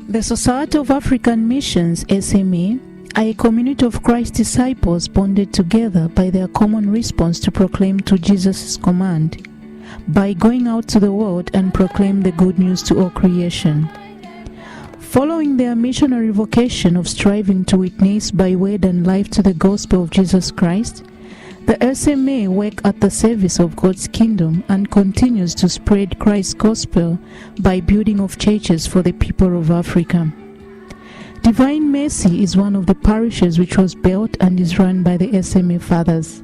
The Society of African Missions, SMA, are a community of Christ disciples bonded together by their common response to proclaim to Jesus' command, by going out to the world and proclaim the good news to all creation. Following their missionary vocation of striving to witness by word and life to the gospel of Jesus Christ, the SMA work at the service of God's kingdom and continues to spread Christ's gospel by building of churches for the people of Africa. Divine Mercy is one of the parishes which was built and is run by the SMA Fathers.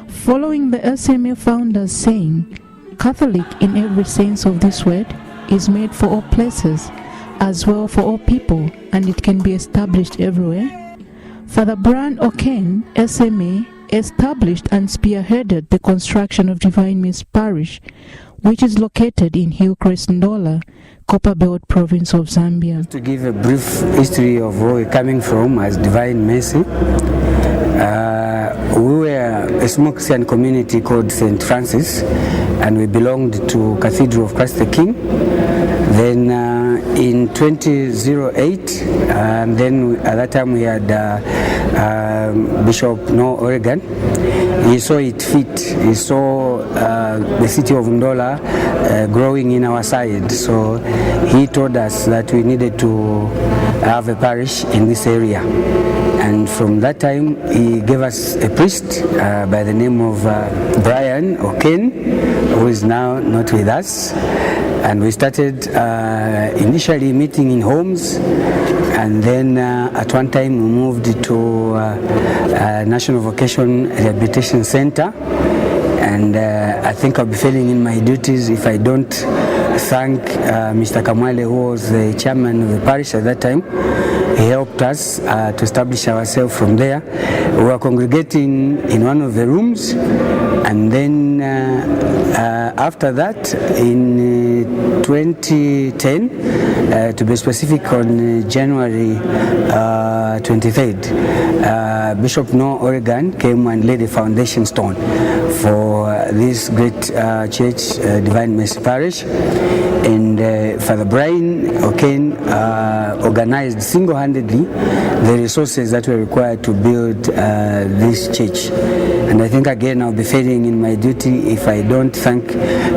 Following the SMA founders saying, Catholic in every sense of this word is made for all places, as well for all people, and it can be established everywhere. Father Brian O'Kane, SMA, established and spearheaded the construction of Divine Mercy Parish, which is located in Hillcrest, Ndola, Copperbelt province of Zambia. To give a brief history of where we're coming from as Divine Mercy, we were a small Christian community called St. Francis, and we belonged to Cathedral of Christ the King. Then in 2008, and then at that time we had Bishop Ndola Oregon. He saw it fit. He saw the city of Ndola growing in our side. So he told us that we needed to have a parish in this area. And from that time, he gave us a priest by the name of Brian O'Kane, who is now not with us. And we started initially meeting in homes, and then at one time we moved to National Vocation Rehabilitation Center. And I think I'll be failing in my duties if I don't thank Mr. Kamwale, who was the chairman of the parish at that time. He helped us to establish ourselves from there. We were congregating in one of the rooms, and then after that, in 2010, to be specific, on January 23rd, Bishop Ndola Oregon came and laid a foundation stone for this great church, Divine Mercy Parish. And Father Brian O'Kane organized single-handedly the resources that were required to build this church. And I think again I'll be failing in my duty if I don't thank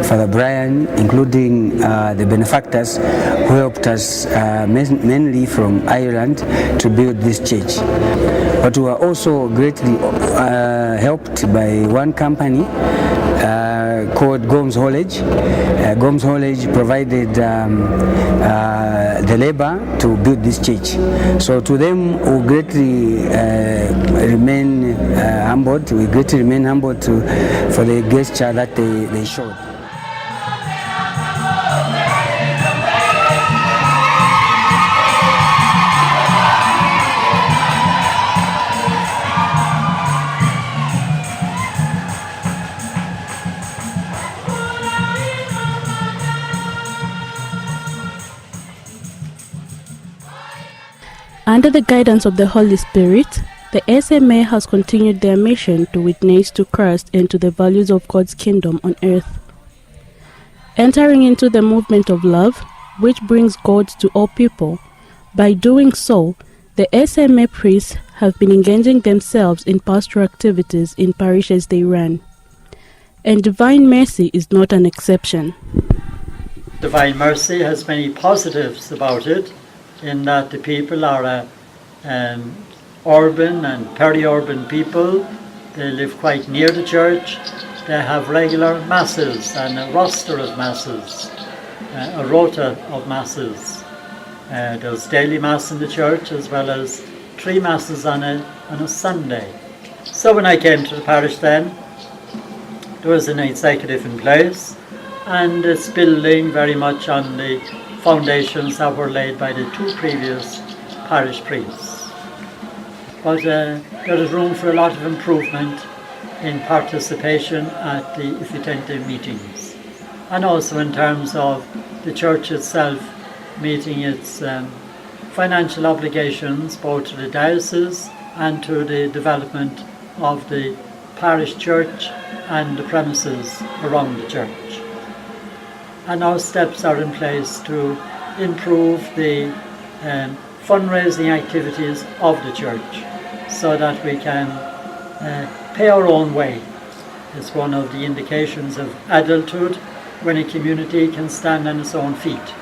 Father Brian, including the benefactors who helped us mainly from Ireland to build this church. But we were also greatly helped by one company called Gomes Haulage. Gomes Haulage provided the labor to build this church. So to them, we greatly remain humbled. We greatly remain humbled for the gesture that they showed. Under the guidance of the Holy Spirit, the SMA has continued their mission to witness to Christ and to the values of God's kingdom on earth. Entering into the movement of love, which brings God to all people, by doing so, the SMA priests have been engaging themselves in pastoral activities in parishes they run. And Divine Mercy is not an exception. Divine Mercy has many positives about it, in that the people are urban and peri-urban people. They live quite near the church. They have regular masses and a roster of masses, a rota of masses. There's daily mass in the church as well as 3 masses on a Sunday. So when I came to the parish then, there was an executive in place, and it's building very much on the foundations that were laid by the 2 previous parish priests. But there is room for a lot of improvement in participation at the Ifitente meetings, and also in terms of the church itself meeting its financial obligations both to the diocese and to the development of the parish church and the premises around the church. And now steps are in place to improve the fundraising activities of the church so that we can pay our own way. It's one of the indications of adulthood when a community can stand on its own feet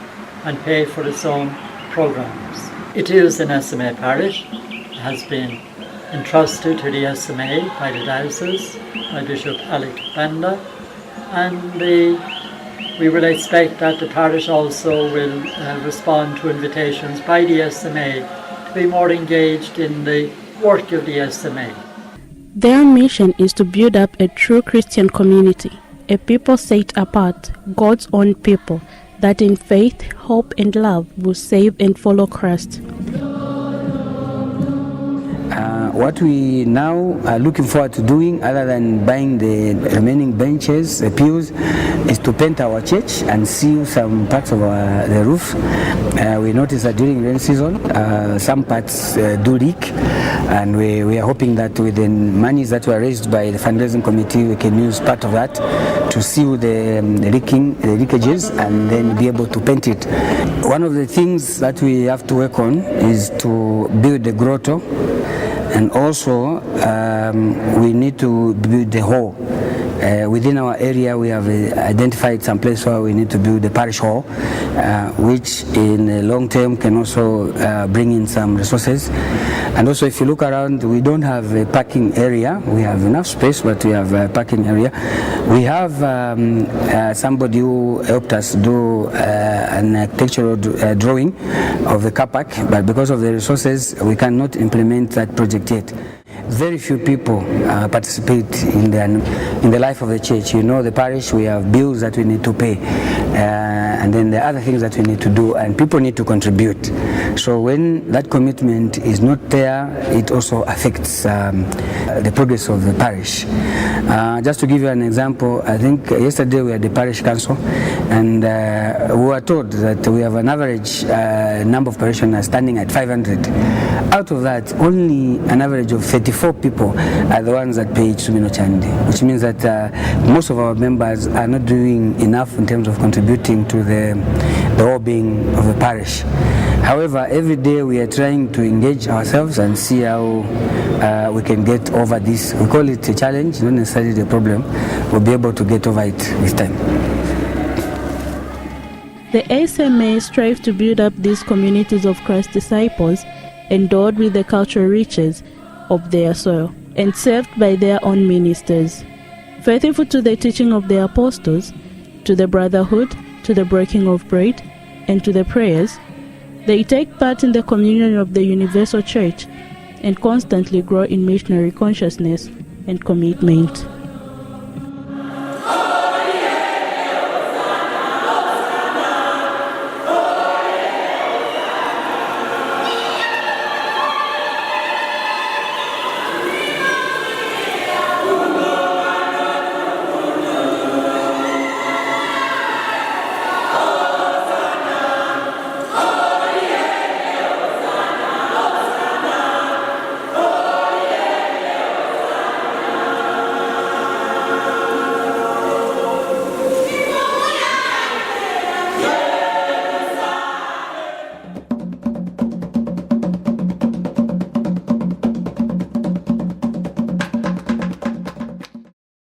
and pay for its own programs. It is an SMA parish. It has been entrusted to the SMA by the diocese, by Bishop Alec Banda, and we will expect that the parish also will respond to invitations by the SMA to be more engaged in the work of the SMA. Their mission is to build up a true Christian community, a people set apart, God's own people, that in faith, hope and love will save and follow Christ. What we now are looking forward to doing, other than buying the remaining benches, the pews, is to paint our church and seal some parts of the roof. We noticed that during rain season, some parts do leak, and we are hoping that with the monies that were raised by the fundraising committee, we can use part of that to seal the leakages and then be able to paint it. One of the things that we have to work on is to build the grotto. And also, we need to build the hall. Within our area, we have identified some place where we need to build the parish hall, which in the long term can also bring in some resources. And also, if you look around, we don't have a parking area. We have enough space, but we have a parking area. We have somebody who helped us do an architectural drawing of the car park, but because of the resources, we cannot implement that project yet. Very few people participate in the life of the church. You know, the parish, we have bills that we need to pay, and then the other things that we need to do, and people need to contribute. So when that commitment is not there, it also affects the progress of the parish. Just to give you an example, I think yesterday we had the parish council, and we were told that we have an average number of parishioners standing at 500. Out of that, only an average of 34 people are the ones that pay Chumino Chandi, which means that most of our members are not doing enough in terms of contributing to the well-being of the parish. However, every day we are trying to engage ourselves and see how we can get over this. We call it a challenge, not necessarily the problem. We'll be able to get over it with time. The SMA strives to build up these communities of Christ's disciples, endowed with the cultural riches of their soil and served by their own ministers. Faithful to the teaching of the apostles, to the brotherhood, to the breaking of bread, and to the prayers, they take part in the communion of the universal church and constantly grow in missionary consciousness and commitment.